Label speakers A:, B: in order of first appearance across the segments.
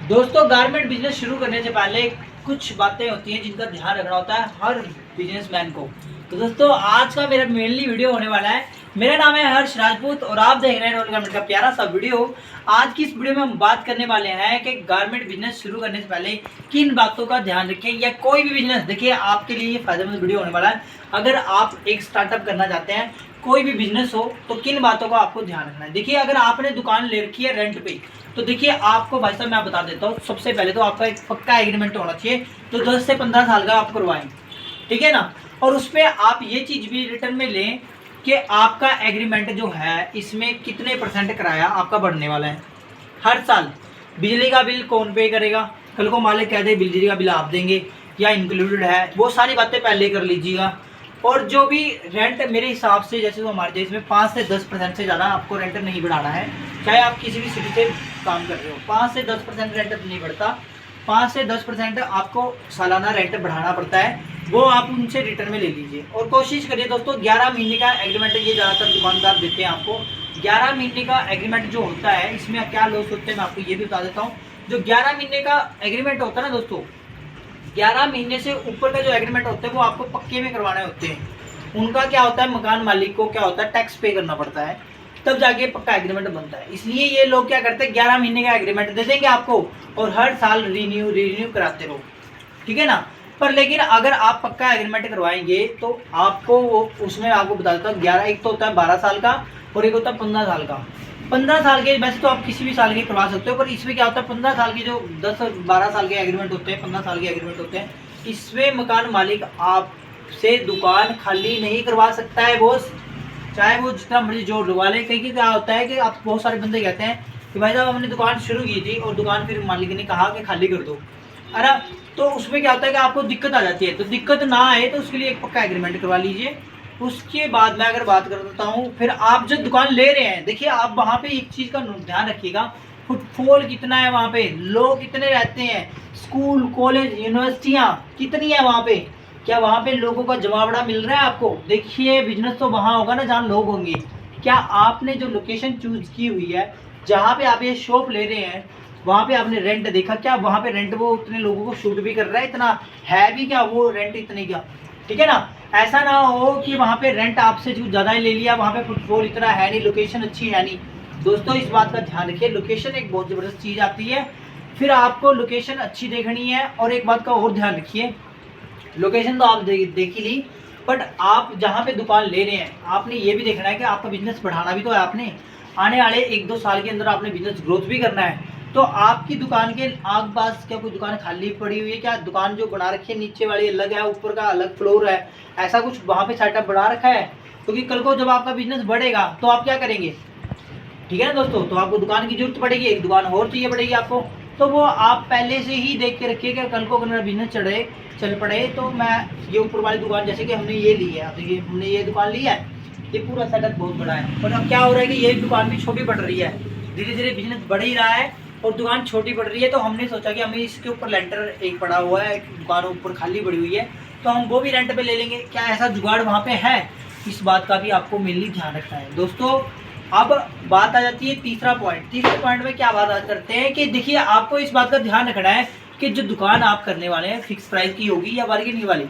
A: दोस्तों garment business शुरू करने से पहले कुछ बातें होती हैं जिनका ध्यान रखना होता है हर बिजनेसमैन को। तो दोस्तों आज का मेरा मेनली वीडियो होने वाला है। मेरा नाम है हर्ष राजपूत और आप देख रहे हैं रोल गारमेंट का प्यारा सा वीडियो। आज की इस वीडियो में हम बात करने वाले हैं कि गारमेंट बिजनेस शुरू करने से पहले किन बातों का ध्यान रखें, या कोई भी बिजनेस। देखिए आपके लिए ये फायदेमंद वीडियो होने वाला है। अगर आप एक स्टार्टअप करना चाहते हैं, कोई भी बिजनेस हो, तो किन बातों का आपको ध्यान रखना है। देखिए अगर आपने दुकान ले रखी है रेंट पे, तो देखिए आपको भाई साहब मैं बता देता हूँ, सबसे पहले तो आपका एक पक्का एग्रीमेंट होना चाहिए जो 10 से 15 साल का आप करवाएं, ठीक है ना। और उस पर आप ये चीज़ भी रिटर्न में लें कि आपका एग्रीमेंट जो है इसमें कितने % किराया आपका बढ़ने वाला है हर साल। बिजली का बिल कौन पे करेगा, कल को मालिक कह दे बिजली का बिल आप देंगे या इंक्लूडेड है, वो सारी बातें पहले कर लीजिएगा। और जो भी रेंट मेरे हिसाब से, जैसे तो हमारे देश में 5 से 10% से ज़्यादा आपको रेंट नहीं बढ़ाना है, चाहे आप किसी भी सिटी से काम कर रहे हो। 5 से 10% रेंट नहीं बढ़ता, 5 से 10% आपको सालाना रेंट बढ़ाना पड़ता है, वो आप उनसे रिटर्न में ले लीजिए। और कोशिश करिए दोस्तों 11 महीने का एग्रीमेंट, ये ज़्यादातर दुकानदार देते हैं आपको। 11 महीने का एग्रीमेंट जो होता है, इसमें क्या लॉस होते हैं मैं आपको ये भी बता देता हूँ। जो 11 महीने का एग्रीमेंट होता है ना दोस्तों, 11 महीने से ऊपर का जो एग्रीमेंट होते हैं वो आपको पक्के में करवाने होते हैं। उनका क्या होता है, मकान मालिक को क्या होता है, टैक्स पे करना पड़ता है, तब जाके पक्का एग्रीमेंट बनता है। इसलिए ये लोग क्या करते हैं, 11 महीने का एग्रीमेंट दे देंगे आपको और हर साल रिन्यू कराते रहो, ठीक है ना। पर लेकिन अगर आप पक्का एग्रीमेंट करवाएंगे तो आपको वो, उसमें आपको बता देता हूँ, 11 एक तो होता है 12 साल का और एक होता है 15 साल का। 15 साल के वैसे तो आप किसी भी साल के करवा सकते हो, पर इसमें क्या होता है 15 साल की जो 10 और 12 साल के एग्रीमेंट होते हैं, 15 साल के एग्रीमेंट होते हैं, इसमें मकान मालिक आपसे दुकान खाली नहीं करवा सकता है बॉस, चाहे वो जितना मर्जी जोर लगवा ले। कहीं क्या होता है कि आप, बहुत सारे बंदे कहते हैं कि भाई साहब हमने दुकान शुरू की थी और दुकान फिर मालिक ने कहा कि खाली कर दो, अरे तो उसमें क्या होता है कि आपको दिक्कत आ जाती है। तो दिक्कत ना आए तो उसके लिए एक पक्का एग्रीमेंट करवा लीजिए। उसके बाद मैं अगर बात कर देता हूँ, फिर आप जो दुकान ले रहे हैं, देखिए आप वहाँ पे एक चीज़ का ध्यान रखिएगा, फुटफॉल कितना है वहाँ पे, लोग कितने रहते हैं, स्कूल कॉलेज यूनिवर्सिटियाँ कितनी है वहाँ पे, क्या वहाँ पे लोगों का जमावड़ा मिल रहा है आपको। देखिए बिजनेस तो वहाँ होगा ना जहाँ लोग होंगे। क्या आपने जो लोकेशन चूज की हुई है, जहाँ पे आप ये शॉप ले रहे हैं, वहाँ पे आपने रेंट देखा, क्या वहाँ पे रेंट वो उतने लोगों को शूट भी कर रहा है, इतना है भी क्या वो रेंट इतने क्या, ठीक है ना। ऐसा ना हो कि वहाँ पे रेंट आपसे कुछ ज़्यादा ही ले लिया, वहाँ पे फुटफॉल इतना है नहीं, लोकेशन अच्छी है नहीं। दोस्तों इस बात का ध्यान रखिए, लोकेशन एक बहुत ज़बरदस्त चीज़ आती है। फिर आपको लोकेशन अच्छी देखनी है, और एक बात का और ध्यान रखिए, लोकेशन तो आप देख ही ली, बट आप जहाँ पे दुकान ले रहे हैं आपने ये भी देखना है कि आपका बिजनेस बढ़ाना भी तो है, आपने आने वाले 1-2 साल के अंदर आपने बिजनेस ग्रोथ भी करना है। तो आपकी दुकान के आग पास क्या कोई दुकान खाली पड़ी हुई है, क्या दुकान जो बना रखी है नीचे वाली अलग है, ऊपर का अलग फ्लोर है, ऐसा कुछ वहाँ पे सेटअप बढ़ा रखा है। क्योंकि कल को जब आपका बिजनेस बढ़ेगा तो आप क्या करेंगे, ठीक है ना दोस्तों, तो आपको दुकान की जरूरत पड़ेगी, एक दुकान और चाहिए पड़ेगी आपको। तो वो आप पहले से ही देख के रखिए कि कल को अगर मेरा बिजनेस चल पड़े तो मैं ये ऊपर वाली दुकान, जैसे कि हमने ये ली है, अब देखिए हमने ये दुकान ली है, ये पूरा सेटअप बहुत बड़ा है, पर अब क्या हो रहा है कि ये दुकान भी छोटी पड़ रही है, धीरे धीरे बिजनेस बढ़ ही रहा है और दुकान छोटी पड़ रही है। तो हमने सोचा कि हमें इसके ऊपर लेंटर एक पड़ा हुआ है, दुकान ऊपर खाली पड़ी हुई है, तो हम वो भी रेंट पे ले लेंगे। क्या ऐसा जुगाड़ वहाँ पे है, इस बात का भी आपको मेनली ध्यान रखना है दोस्तों। अब बात आ जाती है तीसरे पॉइंट में क्या बात करते हैं कि देखिए आपको इस बात का ध्यान रखना है कि जो दुकान आप करने वाले हैं फिक्स प्राइस की होगी या बार्गेनिंग वाली।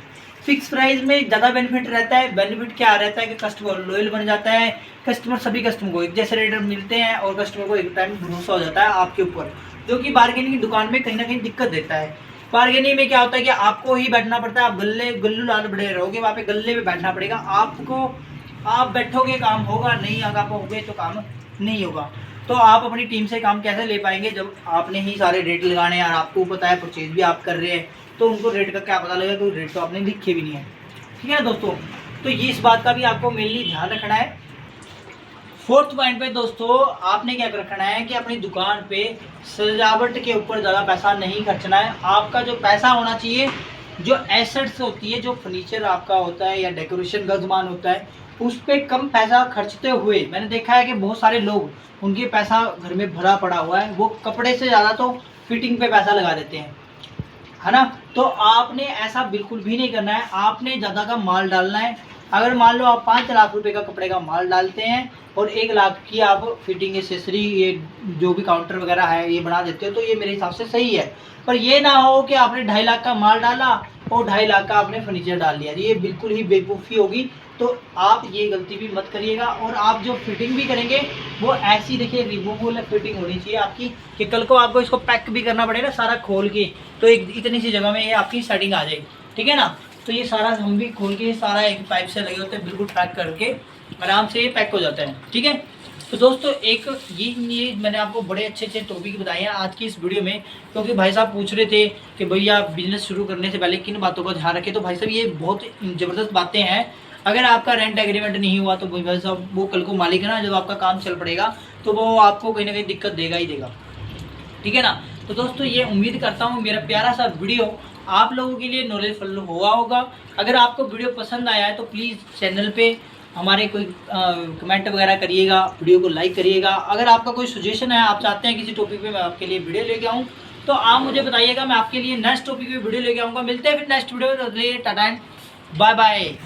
A: फिक्स प्राइस में ज़्यादा बेनिफिट रहता है। बेनिफिट क्या रहता है कि कस्टमर लॉयल बन जाता है, कस्टमर सभी कस्टमर को एक जैसे रेट मिलते हैं और कस्टमर को एक टाइम भरोसा हो जाता है आपके ऊपर, जो कि बार्गेनिंग की दुकान में कहीं ना कहीं दिक्कत देता है। बार्गेनिंग में क्या होता है कि आपको ही बैठना पड़ता है, आप गल्लू लाल बड़े रहोगे, वहाँ पे गल्ले में बैठना पड़ेगा आपको, आप बैठोगे काम होगा नहीं, अगर आप होगे तो काम नहीं होगा। तो आप अपनी टीम से काम कैसे ले पाएंगे जब आपने ही सारे रेट लगाने हैं और आपको पता है परचेज भी आप कर रहे हैं, तो उनको रेट का क्या पता लगेगा, कोई रेट तो आपने लिखे भी नहीं है, ठीक है ना दोस्तों। तो ये इस बात का भी आपको मेनली ध्यान रखना है। 4th पॉइंट पे दोस्तों आपने क्या रखना है कि अपनी दुकान पे सजावट के ऊपर ज़्यादा पैसा नहीं खर्चना है। आपका जो पैसा होना चाहिए, जो एसेट्स होती है, जो फर्नीचर आपका होता है या डेकोरेशन का सामान होता है, उस पर कम पैसा खर्चते हुए मैंने देखा है कि बहुत सारे लोग, उनके पैसा घर में भरा पड़ा हुआ है, वो कपड़े से ज़्यादा तो फिटिंग पे पैसा लगा देते हैं, है ना। तो आपने ऐसा बिल्कुल भी नहीं करना है, आपने ज़्यादा का माल डालना है अगर मान लो आप 5 लाख रुपए का कपड़े का माल डालते हैं और 1 लाख की आप फिटिंग एसेसरी ये जो भी काउंटर वगैरह है ये बना देते हो, तो ये मेरे हिसाब से सही है। पर ये ना हो कि आपने 2.5 लाख का माल डाला और 2.5 लाख का आपने फर्नीचर डाल लिया, ये बिल्कुल ही बेवकूफ़ी होगी। तो आप ये गलती भी मत करिएगा। और आप जो फिटिंग भी करेंगे वो ऐसी देखिए रिमूवेबल फिटिंग होनी चाहिए आपकी, कि कल को आपको इसको पैक भी करना पड़ेगा सारा खोल के, तो एक इतनी सी जगह में ये आपकी सेटिंग आ जाएगी, ठीक है ना। तो ये सारा हम भी खोल के सारा एक पाइप से लगे होते हैं, बिल्कुल पैक करके आराम से ये पैक हो जाता है, ठीक है। तो दोस्तों एक ये मैंने आपको बड़े अच्छे अच्छे टॉपिक बताए हैं आज की इस वीडियो में, क्योंकि भाई साहब पूछ रहे थे कि भैया बिजनेस शुरू करने से पहले किन बातों का ध्यान रखें। तो भाई साहब ये बहुत ज़बरदस्त बातें हैं। अगर आपका रेंट एग्रीमेंट नहीं हुआ तो भाई साहब वो कल को मालिक है ना, जब आपका काम चल पड़ेगा तो वो आपको कहीं ना कहीं दिक्कत देगा ही देगा, ठीक है ना। तो दोस्तों ये उम्मीद करता हूँ मेरा प्यारा सा वीडियो आप लोगों के लिए नॉलेजफुल हुआ होगा। अगर आपको वीडियो पसंद आया है तो प्लीज़ चैनल पे हमारे कोई कमेंट वगैरह करिएगा, वीडियो को लाइक करिएगा। अगर आपका कोई सजेशन है, आप चाहते हैं किसी टॉपिक पे मैं आपके लिए वीडियो लेके आऊँ, तो आप मुझे बताइएगा, मैं आपके लिए नेक्स्ट टॉपिक पे वीडियो लेके आऊँगा। मिलते हैं फिर नेक्स्ट वीडियो में, टाटा बाय बाय।